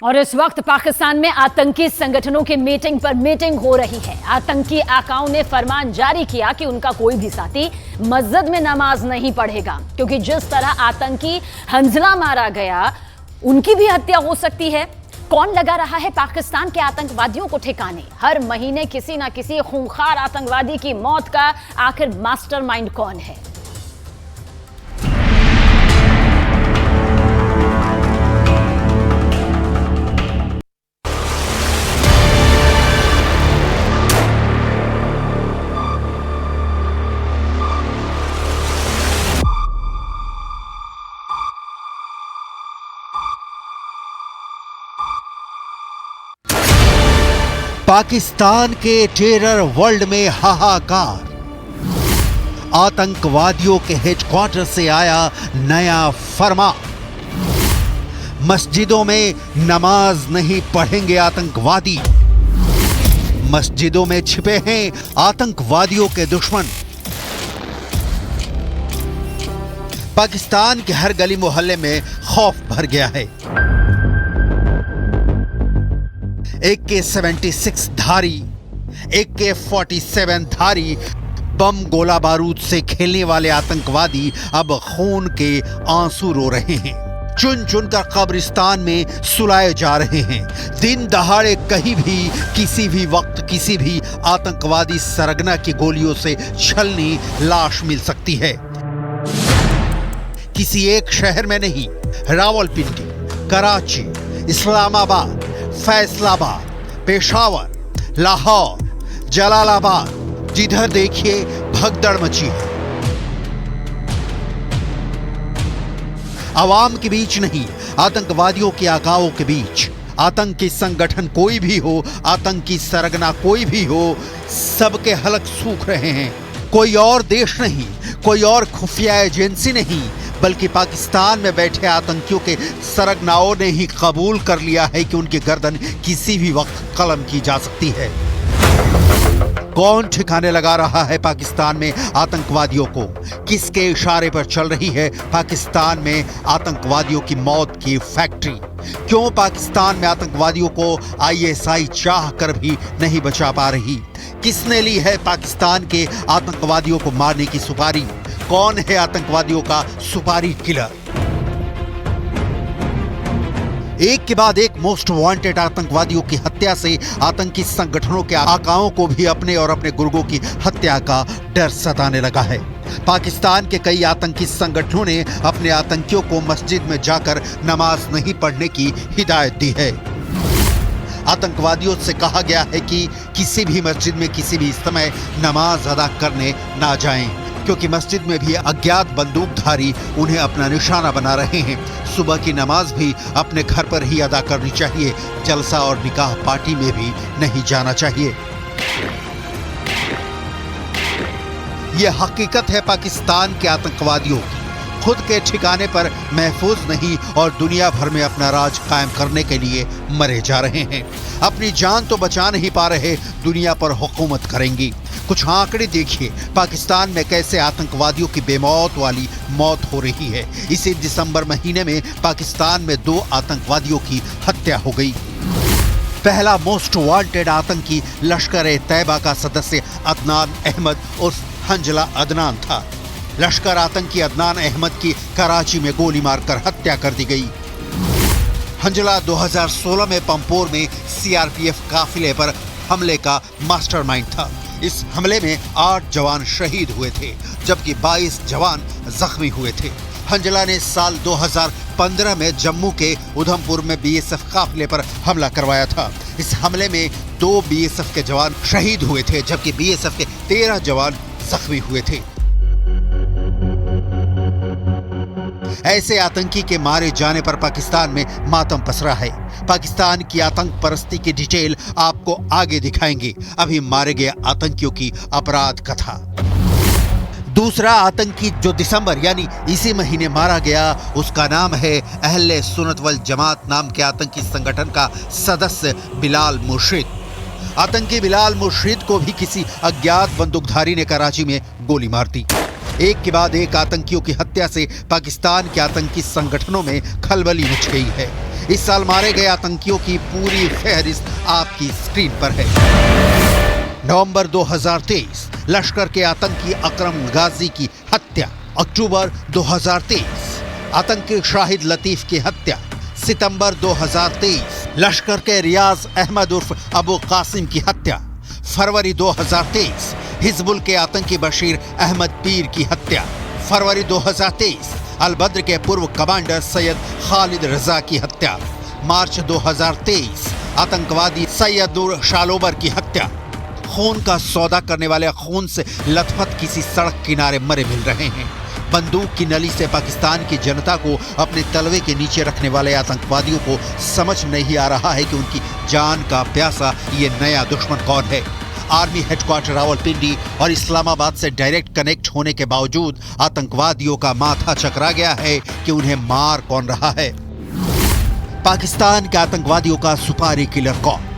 और इस वक्त पाकिस्तान में आतंकी संगठनों की मीटिंग पर मीटिंग हो रही है। आतंकी आकाओं ने फरमान जारी किया कि उनका कोई भी साथी मस्जिद में नमाज नहीं पढ़ेगा, क्योंकि जिस तरह आतंकी हंजला मारा गया, उनकी भी हत्या हो सकती है। कौन लगा रहा है पाकिस्तान के आतंकवादियों को ठिकाने? हर महीने किसी ना किसी खूंखार आतंकवादी की मौत का आखिर मास्टरमाइंड कौन है? पाकिस्तान के टेरर वर्ल्ड में हाहाकार। आतंकवादियों के हेडक्वार्टर से आया नया फरमान। मस्जिदों में नमाज नहीं पढ़ेंगे आतंकवादी। मस्जिदों में छिपे हैं आतंकवादियों के दुश्मन। पाकिस्तान के हर गली मोहल्ले में खौफ भर गया है। AK-76 धारी, AK-47 धारी बम गोला बारूद से खेलने वाले आतंकवादी अब खून के आंसू रो रहे हैं। चुन चुनकर कब्रिस्तान में सुलाए जा रहे हैं। दिन दहाड़े कहीं भी किसी भी वक्त किसी भी आतंकवादी सरगना की गोलियों से छलनी लाश मिल सकती है। किसी एक शहर में नहीं, रावलपिंडी, कराची, इस्लामाबाद, फैसलाबाद, पेशावर, लाहौर, जलालाबाद, जिधर देखिए भगदड़ मची है। आवाम के बीच नहीं, आतंकवादियों के आकाओं के बीच। आतंकी संगठन कोई भी हो, आतंकी सरगना कोई भी हो, सबके हलक सूख रहे हैं। कोई और देश नहीं, कोई और खुफिया एजेंसी नहीं, बल्कि पाकिस्तान में बैठे आतंकियों के सरगनाओं ने ही कबूल कर लिया है कि उनकी गर्दन किसी भी वक्त कलम की जा सकती है। कौन ठिकाने लगा रहा है पाकिस्तान में आतंकवादियों को? किसके इशारे पर चल रही है पाकिस्तान में आतंकवादियों की मौत की फैक्ट्री? क्यों पाकिस्तान में आतंकवादियों को ISI चाह कर भी नहीं बचा पा रही? किसने ली है पाकिस्तान के आतंकवादियों को मारने की सुपारी? कौन है आतंकवादियों का सुपारी किलर? एक के बाद एक मोस्ट वांटेड आतंकवादियों की हत्या से आतंकी संगठनों के आकाओं को भी अपने और अपने गुर्गों की हत्या का डर सताने लगा है। पाकिस्तान के कई आतंकी संगठनों ने अपने आतंकियों को मस्जिद में जाकर नमाज नहीं पढ़ने की हिदायत दी है। आतंकवादियों से कहा गया है कि किसी भी मस्जिद में किसी भी समय नमाज अदा करने ना जाएं, क्योंकि मस्जिद में भी अज्ञात बंदूकधारी उन्हें अपना निशाना बना रहे हैं। सुबह की नमाज भी अपने घर पर ही अदा करनी चाहिए। जलसा और निकाह पार्टी में भी नहीं जाना चाहिए। यह हकीकत है पाकिस्तान के आतंकवादियों की। खुद के ठिकाने पर महफूज नहीं और दुनिया भर में अपना राज कायम करने के लिए मरे जा रहे हैं। अपनी जान तो बचा नहीं पा रहे, दुनिया पर हुकूमत करेंगी। कुछ आंकड़े देखिए, पाकिस्तान में कैसे आतंकवादियों की बेमौत वाली मौत हो रही है। इसी दिसंबर महीने में पाकिस्तान में 2 आतंकवादियों की हत्या हो गई। पहला मोस्ट वांटेड आतंकी लश्कर-ए-तैयबा का सदस्य अदनान अहमद उर्फ हंजला अदनान था। लश्कर आतंकी अदनान अहमद की कराची में गोली मारकर हत्या कर दी गई। हंजला 2016 में पंपोर में CRPF काफिले पर हमले का मास्टरमाइंड था। इस हमले में 8 जवान शहीद हुए थे, जबकि 22 जवान जख्मी हुए थे। हंजला ने साल 2015 में जम्मू के उधमपुर में BSF काफिले पर हमला करवाया था। इस हमले में 2 BSF के जवान शहीद हुए थे, जबकि BSF के 13 जवान जख्मी हुए थे। ऐसे आतंकी के मारे जाने पर पाकिस्तान में मातम पसरा है। पाकिस्तान की आतंक परस्ती की डिटेल आपको आगे दिखाएंगे। अभी मारे गए आतंकियों की अपराध कथा। दूसरा आतंकी जो दिसंबर यानी इसी महीने मारा गया, उसका नाम है अहले सुन्नत वल जमात नाम के आतंकी संगठन का सदस्य बिलाल मुर्शिद। आतंकी बिलाल मुर्शिद को भी किसी अज्ञात बंदूकधारी ने कराची में गोली मार दी। एक के बाद एक आतंकियों की हत्या से पाकिस्तान के आतंकी संगठनों में खलबली मच गई है। इस साल मारे गए आतंकियों की पूरी फहरिस्त आपकी स्क्रीन पर है। नवंबर 2023 लश्कर के आतंकी अकरम गाजी की हत्या। अक्टूबर 2023 आतंकी शाहिद लतीफ की हत्या। सितंबर 2023 लश्कर के रियाज अहमद उर्फ अबू कासिम की हत्या। फरवरी 2023 हिजबुल के आतंकी बशीर अहमद पीर की हत्या। फरवरी 2023 अल-बद्र के पूर्व कमांडर सैयद खालिद रजा की हत्या। मार्च 2023 आतंकवादी सैयद नूर शालोबर की हत्या। खून का सौदा करने वाले खून से लथपथ किसी सड़क किनारे मरे मिल रहे हैं। बंदूक की नली से पाकिस्तान की जनता को अपने तलवे के नीचे रखने वाले आतंकवादियों को समझ नहीं आ रहा है कि उनकी जान का प्यासा ये नया दुश्मन कौन है। आर्मी हेडक्वार्टर रावलपिंडी और इस्लामाबाद से डायरेक्ट कनेक्ट होने के बावजूद आतंकवादियों का माथा चकरा गया है कि उन्हें मार कौन रहा है। पाकिस्तान के आतंकवादियों का सुपारी किलर कौन?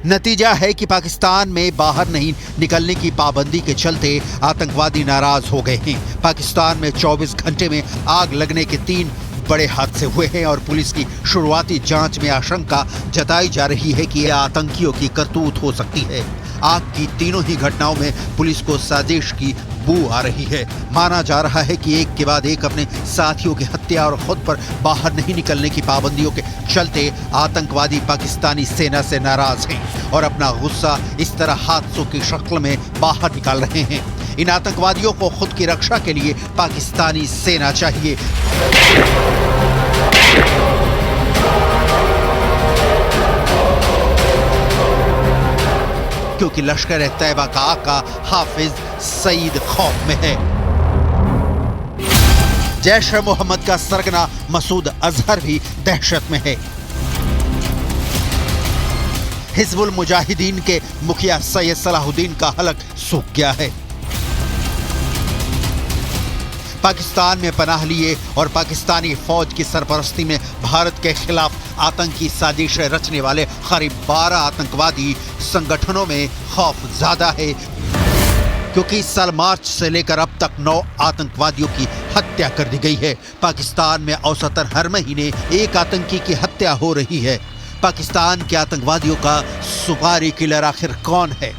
नतीजा है कि पाकिस्तान में बाहर नहीं निकलने की पाबंदी के चलते आतंकवादी नाराज हो गए हैं। पाकिस्तान में 24 घंटे में आग लगने के 3 बड़े हादसे हुए हैं और पुलिस की शुरुआती जांच में आशंका जताई जा रही है कि यह आतंकियों की करतूत हो सकती है। आग की तीनों ही घटनाओं में पुलिस को साजिश की बू आ रही है। माना जा रहा है कि एक के बाद एक अपने साथियों की हत्या और खुद पर बाहर नहीं निकलने की पाबंदियों के चलते आतंकवादी पाकिस्तानी सेना से नाराज हैं और अपना गुस्सा इस तरह हादसों की शक्ल में बाहर निकाल रहे हैं। इन आतंकवादियों को खुद की रक्षा के लिए पाकिस्तानी सेना चाहिए। क्योंकि लश्कर तैयबा का आका हाफिज सईद खौफ में है। जैश ए मोहम्मद का सरगना मसूद अजहर भी दहशत में है। हिजबुल मुजाहिदीन के मुखिया सैयद सलाहुद्दीन का हलक सूख गया है। पाकिस्तान में पनाह लिए और पाकिस्तानी फौज की सरपरस्ती में भारत के खिलाफ आतंकी साजिशें रचने वाले करीब 12 आतंकवादी संगठनों में खौफ ज्यादा है, क्योंकि इस साल मार्च से लेकर अब तक 9 आतंकवादियों की हत्या कर दी गई है। पाकिस्तान में औसतन हर महीने एक आतंकी की हत्या हो रही है। पाकिस्तान के आतंकवादियों का सुपारी किलर आखिर कौन है?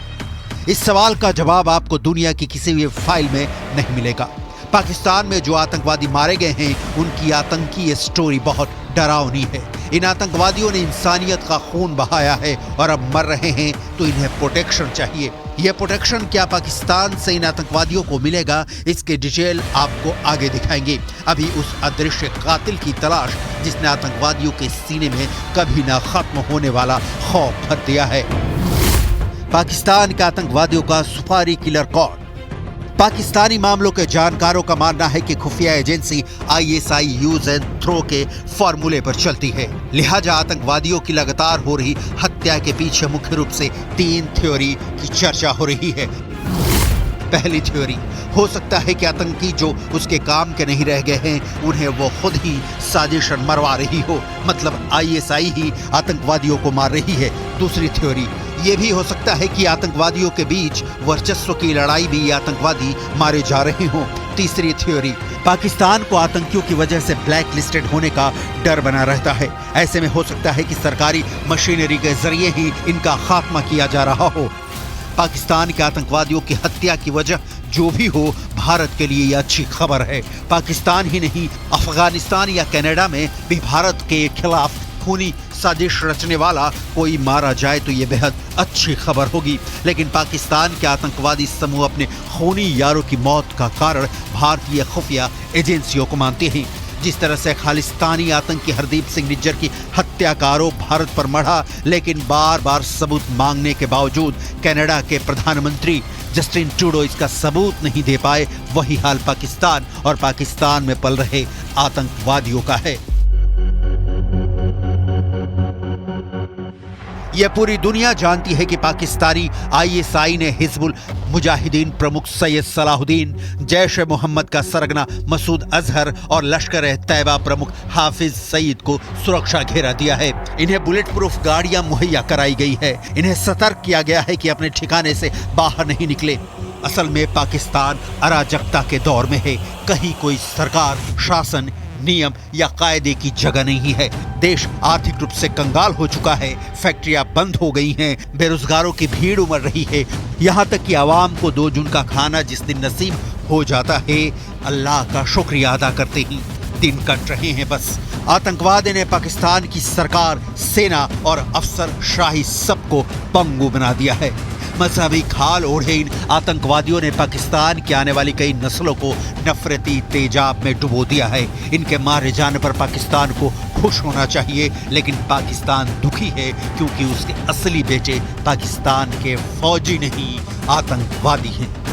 इस सवाल का जवाब आपको दुनिया की किसी भी फाइल में नहीं मिलेगा। पाकिस्तान में जो आतंकवादी मारे गए हैं उनकी आतंकी स्टोरी बहुत डरावनी है। इन आतंकवादियों ने इंसानियत का खून बहाया है और अब मर रहे हैं, तो इन्हें प्रोटेक्शन चाहिए। यह प्रोटेक्शन क्या पाकिस्तान से इन आतंकवादियों को मिलेगा, इसके डिटेल आपको आगे दिखाएंगे। अभी उस अदृश्य कातिल की तलाश जिसने आतंकवादियों के सीने में कभी ना खत्म होने वाला खौफ भर दिया है। पाकिस्तान के आतंकवादियों का सुपारी किलर कौन? पाकिस्तानी मामलों के जानकारों का मानना है कि खुफिया agency ISI use and throw के फॉर्मूले पर चलती है। लिहाजा आतंकवादियों की लगातार हो रही हत्या के पीछे मुख्य रूप से 3 थ्योरी की चर्चा हो रही है। पहली थ्योरी, हो सकता है कि आतंकी जो उसके काम के नहीं रह गए हैं उन्हें वो खुद ही साजिशन मरवा रही हो, मतलब ISI ही आतंकवादियों को मार रही है। दूसरी थ्योरी, ये भी हो सकता है कि आतंकवादियों के बीच वर्चस्व की लड़ाई भी आतंकवादी मारे जा रहे हों। तीसरी थ्योरी, पाकिस्तान को आतंकियों की वजह से ब्लैक लिस्टेड होने का डर बना रहता है। ऐसे में हो सकता है कि सरकारी मशीनरी के जरिए ही इनका खात्मा किया जा रहा हो। पाकिस्तान के आतंकवादियों की हत्या की वजह जो भी हो, भारत के लिए यह अच्छी खबर है। पाकिस्तान ही नहीं, अफगानिस्तान या कनाडा में भी भारत के खिलाफ खूनी साजिश रचने वाला कोई मारा जाए तो ये बेहद अच्छी खबर होगी। लेकिन पाकिस्तान के आतंकवादी समूह अपने खूनी यारों की मौत का कारण भारतीय खुफिया एजेंसियों को मानते हैं। जिस तरह से खालिस्तानी आतंकी हरदीप सिंह निज्जर की हत्या का आरोप भारत पर मढ़ा, लेकिन बार बार सबूत मांगने के बावजूद कनाडा के प्रधानमंत्री जस्टिन ट्रूडो इसका सबूत नहीं दे पाए, वही हाल पाकिस्तान और पाकिस्तान में पल रहे आतंकवादियों का है। यह पूरी दुनिया जानती है कि पाकिस्तानी ISI ने हिजबुल मुजाहिदीन प्रमुख सैयद सलाहुद्दीन, जैश ए मोहम्मद का सरगना मसूद अजहर और लश्कर तैयबा प्रमुख हाफिज सईद को सुरक्षा घेरा दिया है। इन्हें बुलेट प्रूफ गाड़ियां मुहैया कराई गई है। इन्हें सतर्क किया गया है कि अपने ठिकाने से बाहर नहीं निकले। असल में पाकिस्तान अराजकता के दौर में है। कहीं कोई सरकार, शासन, नियम या कायदे की जगह नहीं है। देश आर्थिक रूप से कंगाल हो चुका है। फैक्ट्रियां बंद हो गई हैं, बेरोजगारों की भीड़ उमड़ रही है। यहाँ तक कि आवाम को 2 जून का खाना जिस दिन नसीब हो जाता है, अल्लाह का शुक्रिया अदा करते ही दिन कट रहे हैं। बस आतंकवाद ने पाकिस्तान की सरकार, सेना और अफसरशाही सबको पंगु बना दिया है। मजहबी खाल ओढ़े इन आतंकवादियों ने पाकिस्तान की आने वाली कई नस्लों को नफरती तेजाब में डुबो दिया है। इनके मारे जाने पर पाकिस्तान को खुश होना चाहिए, लेकिन पाकिस्तान दुखी है क्योंकि उसके असली बेटे पाकिस्तान के फौजी नहीं, आतंकवादी हैं।